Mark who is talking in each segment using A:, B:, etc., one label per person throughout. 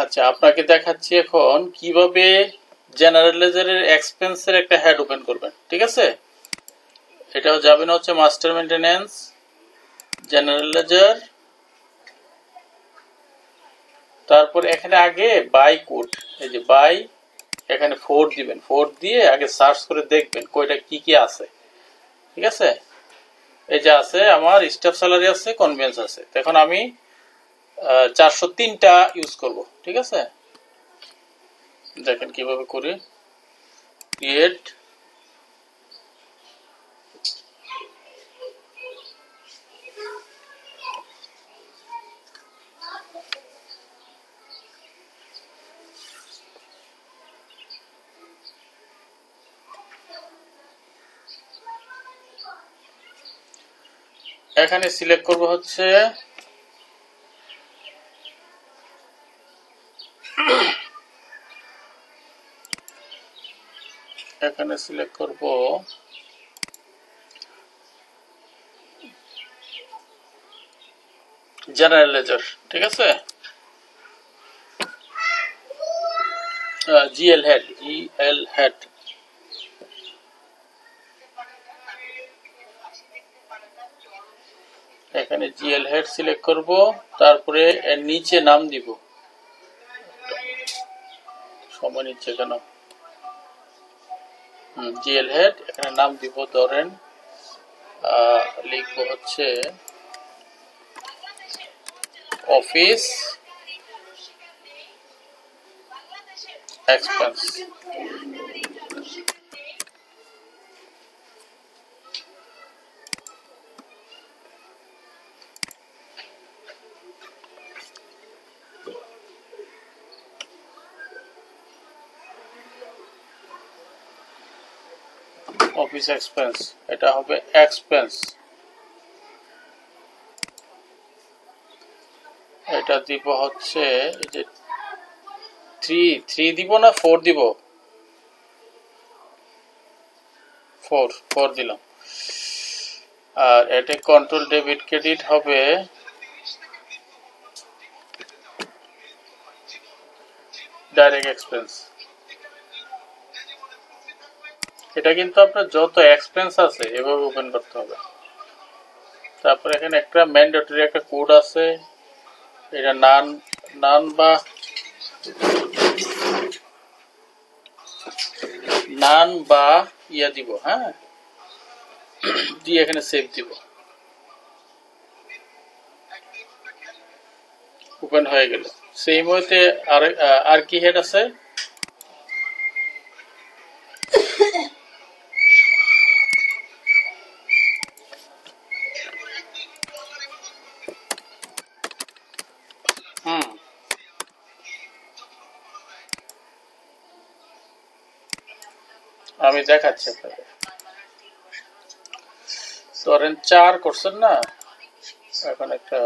A: আচ্ছা, আপনাকে দেখাচ্ছি এখন কিভাবে জেনারেল লেজারের এক্সপেন্সের একটা হেড ওপেন করবেন। ঠিক আছে, এটাও যাবেন হচ্ছে মাস্টার মেইনটেনেন্স, জেনারেল লেজার, তারপর এখানে আগে বাই কোড, এই যে বাই, এখানে 4 দিবেন। 4 দিয়ে আগে সার্চ করে দেখবেন কয়টা কি কি আছে। ঠিক আছে, এই যে আছে আমার স্টাফ স্যালারি আছে, কনভেন্স আছে। এখন আমি 403টা ইউজ করব। ঠিক আছে, দেখেন কিভাবে করি। ক্রিয়েট, এখানে সিলেক্ট করব হচ্ছে এখানে সিলেক্ট করব জেনারেল লেজার। ঠিক আছে, জিএল হেড, জিএল হেড। এখানে জিএল হেড সিলেক্ট করব, তারপরে এর নিচে নাম দিব। সময় নিচ্ছে কেন? জিএল হেড, এখানে নাম দিব, ধরেন লিখবো হচ্ছে অফিস এক্সপেন্স। অফিস এক্সপেন্স, এটা হবে এক্সপেন্স। এটা দিব হচ্ছে এই যে 3 দিব না 4 দিব? 4 দিলাম। আর এটা কন্ট্রোল ডেবিট ক্রেডিট হবে ডাইরেক্ট এক্সপেন্স। এটা কিন্তু আপনার যত এক্সপেন্স আছে এভাবে ওপেন করতে হবে। তারপর এখানে একটা ম্যান্ডেটরি একটা কোড আছে, এটা নান বা ইয়া দিব। হ্যাঁ, দিয়ে এখানে সেভ দিব। ওপেন হয়ে গেল। সেই মুহূর্তে আর কি হেড আছে? আমি দেখাচ্ছি আপনাদের। ধরেন 4 করছেন না, এখন একটা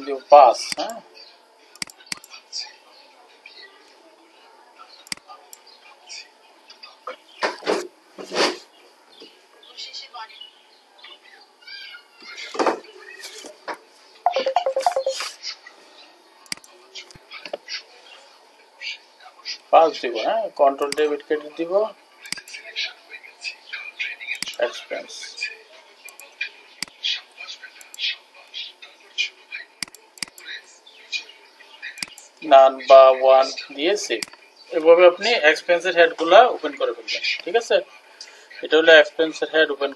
A: দিব 5। হ্যাঁ, দিব। হ্যাঁ, কন্ট্রোল ডেবিট ক্রেডিট দিব, এক্সপেন্স নান বা 1 দিয়ে সেভ। এভাবে আপনি এক্সপেন্সের হেড গুলা ওপেন করে ফেলবেন। ঠিক আছে, এটা হলো এক্সপেন্সের হেড ওপেন।